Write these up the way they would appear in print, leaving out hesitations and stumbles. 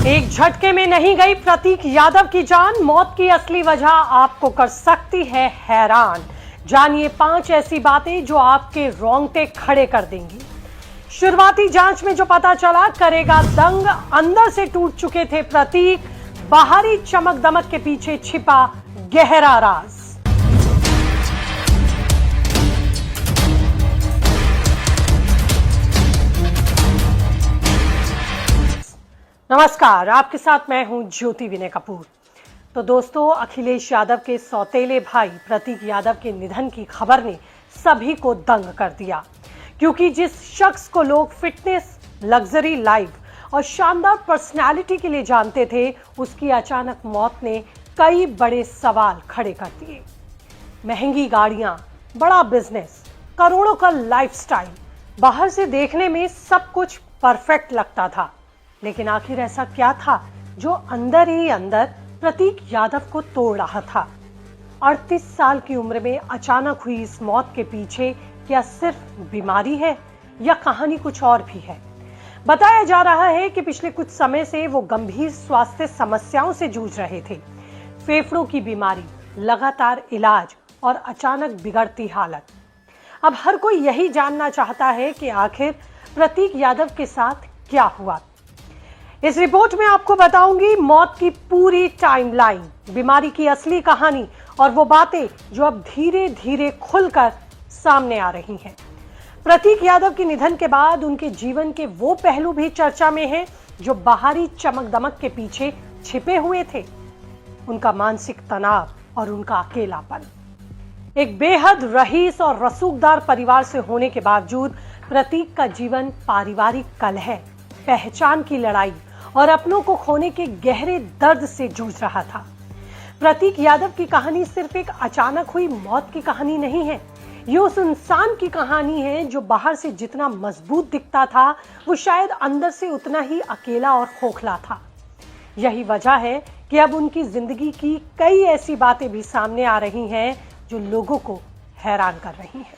एक झटके में नहीं गई प्रतीक यादव की जान, मौत की असली वजह आपको कर सकती है हैरान। जानिए 5 ऐसी बातें जो आपके रोंगटे खड़े कर देंगी। शुरुआती जांच में जो पता चला करेगा दंग, अंदर से टूट चुके थे प्रतीक, बाहरी चमक दमक के पीछे छिपा गहरा राज। नमस्कार, आपके साथ मैं हूं ज्योति विनय कपूर। तो दोस्तों, अखिलेश यादव के सौतेले भाई प्रतीक यादव के निधन की खबर ने सभी को दंग कर दिया, क्योंकि जिस शख्स को लोग फिटनेस, लग्जरी लाइफ और शानदार पर्सनालिटी के लिए जानते थे, उसकी अचानक मौत ने कई बड़े सवाल खड़े कर दिए। महंगी गाड़ियां, बड़ा बिजनेस, करोड़ों का लाइफस्टाइल, बाहर से देखने में सब कुछ परफेक्ट लगता था, लेकिन आखिर ऐसा क्या था जो अंदर ही अंदर प्रतीक यादव को तोड़ रहा था। 38 साल की उम्र में अचानक हुई इस मौत के पीछे क्या सिर्फ बीमारी है या कहानी कुछ और भी है? बताया जा रहा है कि पिछले कुछ समय से वो गंभीर स्वास्थ्य समस्याओं से जूझ रहे थे। फेफड़ों की बीमारी, लगातार इलाज और अचानक बिगड़ती हालत। अब हर कोई यही जानना चाहता है कि आखिर प्रतीक यादव के साथ क्या हुआ। इस रिपोर्ट में आपको बताऊंगी मौत की पूरी टाइमलाइन, बीमारी की असली कहानी और वो बातें जो अब धीरे धीरे खुलकर सामने आ रही हैं। प्रतीक यादव के निधन के बाद उनके जीवन के वो पहलू भी चर्चा में हैं जो बाहरी चमक दमक के पीछे छिपे हुए थे। उनका मानसिक तनाव और उनका अकेलापन। एक बेहद रईस और रसूखदार परिवार से होने के बावजूद प्रतीक का जीवन पारिवारिक कलह, पहचान की लड़ाई और अपनों को खोने के गहरे दर्द से जूझ रहा था। प्रतीक यादव की कहानी सिर्फ एक अचानक हुई मौत की कहानी नहीं है, ये उस इंसान की कहानी है जो बाहर से जितना मजबूत दिखता था, वो शायद अंदर से उतना ही अकेला और खोखला था। यही वजह है कि अब उनकी जिंदगी की कई ऐसी बातें भी सामने आ रही हैं जो लोगों को हैरान कर रही हैं।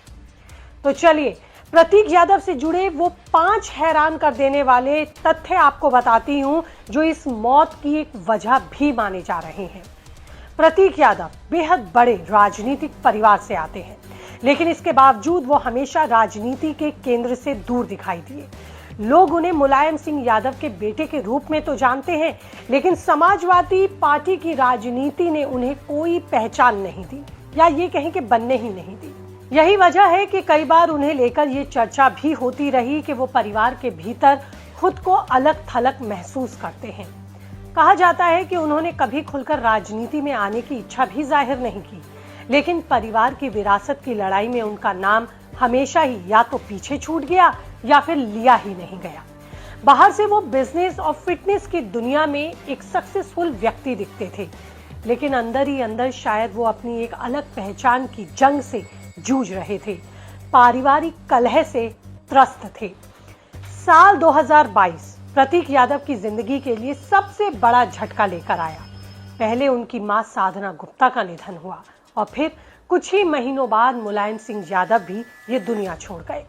तो चलिए प्रतीक यादव से जुड़े वो 5 हैरान कर देने वाले तथ्य आपको बताती हूं जो इस मौत की एक वजह भी माने जा रहे हैं। प्रतीक यादव बेहद बड़े राजनीतिक परिवार से आते हैं, लेकिन इसके बावजूद वो हमेशा राजनीति के केंद्र से दूर दिखाई दिए। लोग उन्हें मुलायम सिंह यादव के बेटे के रूप में तो जानते हैं, लेकिन समाजवादी पार्टी की राजनीति ने उन्हें कोई पहचान नहीं दी, या ये कहें कि बनने ही नहीं दी। यही वजह है कि कई बार उन्हें लेकर ये चर्चा भी होती रही कि वो परिवार के भीतर खुद को अलग थलग महसूस करते हैं। कहा जाता है कि उन्होंने कभी खुलकर राजनीति में आने की इच्छा भी जाहिर नहीं की, लेकिन परिवार की विरासत की लड़ाई में उनका नाम हमेशा ही या तो पीछे छूट गया या फिर लिया ही नहीं गया। बाहर से वो बिजनेस और फिटनेस की दुनिया में एक सक्सेसफुल व्यक्ति दिखते थे, लेकिन अंदर ही अंदर शायद वो अपनी एक अलग पहचान की जंग से जूझ रहे थे, पारिवारिक कलह से त्रस्त थे। साल 2022 प्रतीक यादव की जिंदगी के लिए सबसे बड़ा झटका लेकर आया। पहले उनकी मां साधना गुप्ता का निधन हुआ और फिर कुछ ही महीनों बाद मुलायम सिंह यादव भी ये दुनिया छोड़ गए।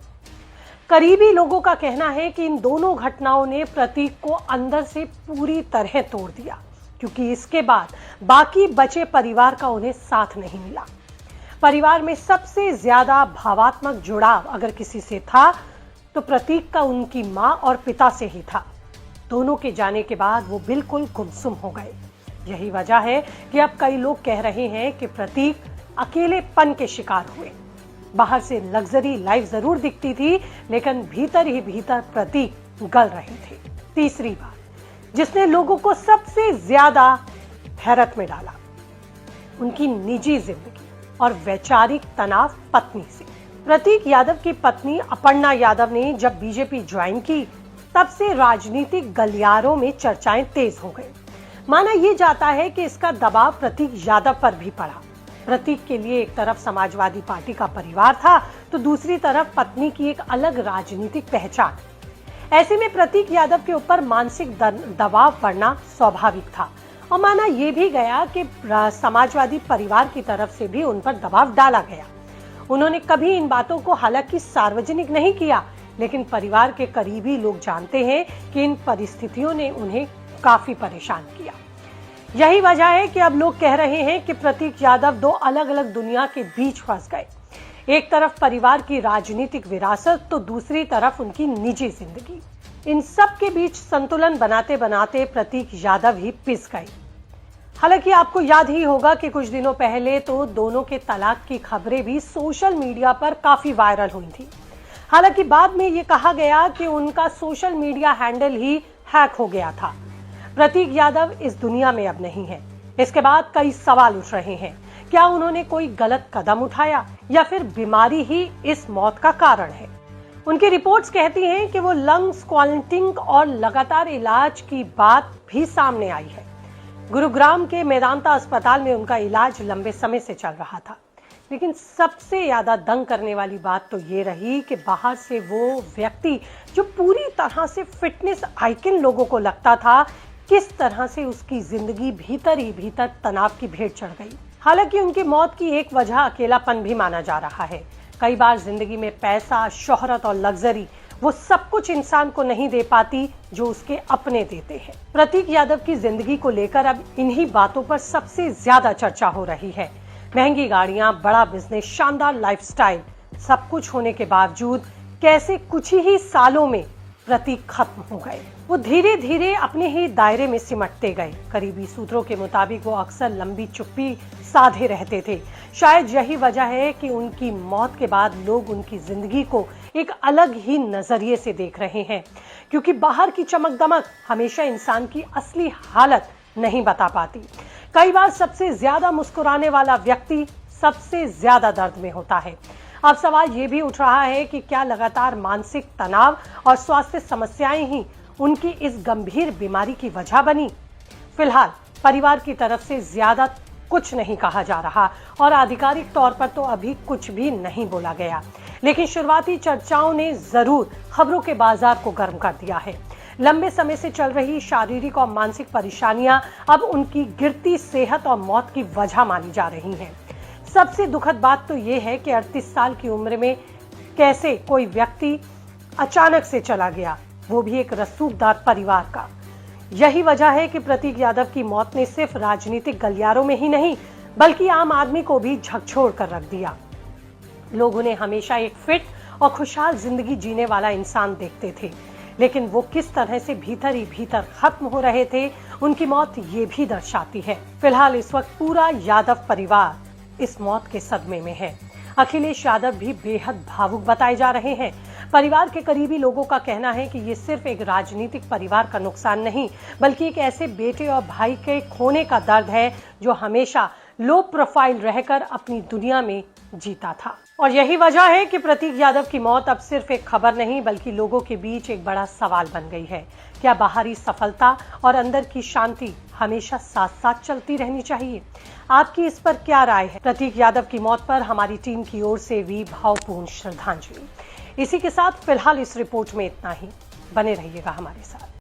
करीबी लोगों का कहना है कि इन दोनों घटनाओं ने प्रतीक को अंदर से पूरी तरह तोड़ दिया, क्योंकि इसके बाद बाकी बचे परिवार का उन्हें साथ नहीं मिला। परिवार में सबसे ज्यादा भावात्मक जुड़ाव अगर किसी से था तो प्रतीक का उनकी मां और पिता से ही था। दोनों के जाने के बाद वो बिल्कुल गुमसुम हो गए। यही वजह है कि अब कई लोग कह रहे हैं कि प्रतीक अकेलेपन के शिकार हुए। बाहर से लग्जरी लाइफ जरूर दिखती थी, लेकिन भीतर ही भीतर प्रतीक गल रहे थे। तीसरी बात जिसने लोगों को सबसे ज्यादा हैरत में डाला, उनकी निजी जिंदगी और वैचारिक तनाव पत्नी से। प्रतीक यादव की पत्नी अपर्णा यादव ने जब बीजेपी ज्वाइन की, तब से राजनीतिक गलियारों में चर्चाएं तेज हो गई। माना यह जाता है कि इसका दबाव प्रतीक यादव पर भी पड़ा। प्रतीक के लिए एक तरफ समाजवादी पार्टी का परिवार था, तो दूसरी तरफ पत्नी की एक अलग राजनीतिक पहचान। ऐसे में प्रतीक यादव के ऊपर मानसिक दबाव पड़ना स्वाभाविक था, और माना यह भी गया कि समाजवादी परिवार की तरफ से भी उन पर दबाव डाला गया। उन्होंने कभी इन बातों को हालांकि सार्वजनिक नहीं किया, लेकिन परिवार के करीबी लोग जानते हैं कि इन परिस्थितियों ने उन्हें काफी परेशान किया। यही वजह है कि अब लोग कह रहे हैं कि प्रतीक यादव दो अलग अलग दुनिया के बीच फंस गए। एक तरफ परिवार की राजनीतिक विरासत तो दूसरी तरफ उनकी निजी जिंदगी। इन सब के बीच संतुलन बनाते बनाते प्रतीक यादव ही पिस गए। हालांकि आपको याद ही होगा कि कुछ दिनों पहले तो दोनों के तलाक की खबरें भी सोशल मीडिया पर काफी वायरल हुई थी। हालांकि बाद में ये कहा गया कि उनका सोशल मीडिया हैंडल ही हैक हो गया था। प्रतीक यादव इस दुनिया में अब नहीं है। इसके बाद कई सवाल उठ रहे हैं, क्या उन्होंने कोई गलत कदम उठाया या फिर बीमारी ही इस मौत का कारण है। उनकी रिपोर्ट्स कहती हैं कि वो लंग्स क्वारंटिन और लगातार इलाज की बात भी सामने आई है। गुरुग्राम के मेदांता अस्पताल में उनका इलाज लंबे समय से चल रहा था। लेकिन सबसे ज्यादा दंग करने वाली बात तो ये रही कि बाहर से वो व्यक्ति जो पूरी तरह से फिटनेस आइकन लोगों को लगता था, किस तरह से उसकी जिंदगी भीतर ही भीतर तनाव की भेंट चढ़ गई। हालांकि उनकी मौत की एक वजह अकेलापन भी माना जा रहा है। कई बार जिंदगी में पैसा, शोहरत और लग्जरी वो सब कुछ इंसान को नहीं दे पाती जो उसके अपने देते हैं। प्रतीक यादव की जिंदगी को लेकर अब इन्हीं बातों पर सबसे ज्यादा चर्चा हो रही है। महंगी गाड़ियां, बड़ा बिजनेस, शानदार लाइफस्टाइल, सब कुछ होने के बावजूद कैसे कुछ ही सालों में प्रतीक खत्म हो गए। वो धीरे धीरे अपने ही दायरे में सिमटते गए। करीबी सूत्रों के मुताबिक वो अक्सर लंबी चुप्पी साधे रहते थे। शायद यही वजह है कि उनकी मौत के बाद लोग उनकी जिंदगी को एक अलग ही नजरिए से देख रहे हैं, क्योंकि बाहर की चमक दमक हमेशा इंसान की असली हालत नहीं बता पाती। कई बार सबसे ज्यादा मुस्कुराने वाला व्यक्ति सबसे ज्यादा दर्द में होता है। अब सवाल ये भी उठ रहा है कि क्या लगातार मानसिक तनाव और स्वास्थ्य समस्याएं ही उनकी इस गंभीर बीमारी की वजह बनी। फिलहाल परिवार की तरफ से ज्यादा कुछ नहीं कहा जा रहा और आधिकारिक तौर पर तो अभी कुछ भी नहीं बोला गया, लेकिन शुरुआती चर्चाओं ने जरूर खबरों के बाजार को गर्म कर दिया है। लंबे समय से चल रही शारीरिक और मानसिक परेशानियां अब उनकी गिरती सेहत और मौत की वजह मानी जा रही हैं। सबसे दुखद बात तो ये है कि 38 साल की उम्र में कैसे कोई व्यक्ति अचानक से चला गया, वो भी एक रसूखदार परिवार का। यही वजह है कि प्रतीक यादव की मौत ने सिर्फ राजनीतिक गलियारों में ही नहीं बल्कि आम आदमी को भी झकझोर कर रख दिया। लोग उन्हें हमेशा एक फिट और खुशहाल जिंदगी जीने वाला इंसान देखते थे, लेकिन वो किस तरह से भीतर ही भीतर खत्म हो रहे थे, उनकी मौत ये भी दर्शाती है। फिलहाल इस वक्त पूरा यादव परिवार इस मौत के सदमे में है। अखिलेश यादव भी बेहद भावुक बताए जा रहे हैं। परिवार के करीबी लोगों का कहना है कि ये सिर्फ एक राजनीतिक परिवार का नुकसान नहीं बल्कि एक ऐसे बेटे और भाई के खोने का दर्द है जो हमेशा लो प्रोफाइल रहकर अपनी दुनिया में जीता था। और यही वजह है कि प्रतीक यादव की मौत अब सिर्फ एक खबर नहीं बल्कि लोगों के बीच एक बड़ा सवाल बन गई है। क्या बाहरी सफलता और अंदर की शांति हमेशा साथ साथ चलती रहनी चाहिए? आपकी इस पर क्या राय है? प्रतीक यादव की मौत पर हमारी टीम की ओर से भी भावपूर्ण श्रद्धांजलि। इसी के साथ फिलहाल इस रिपोर्ट में इतना ही। बने रहिएगा हमारे साथ।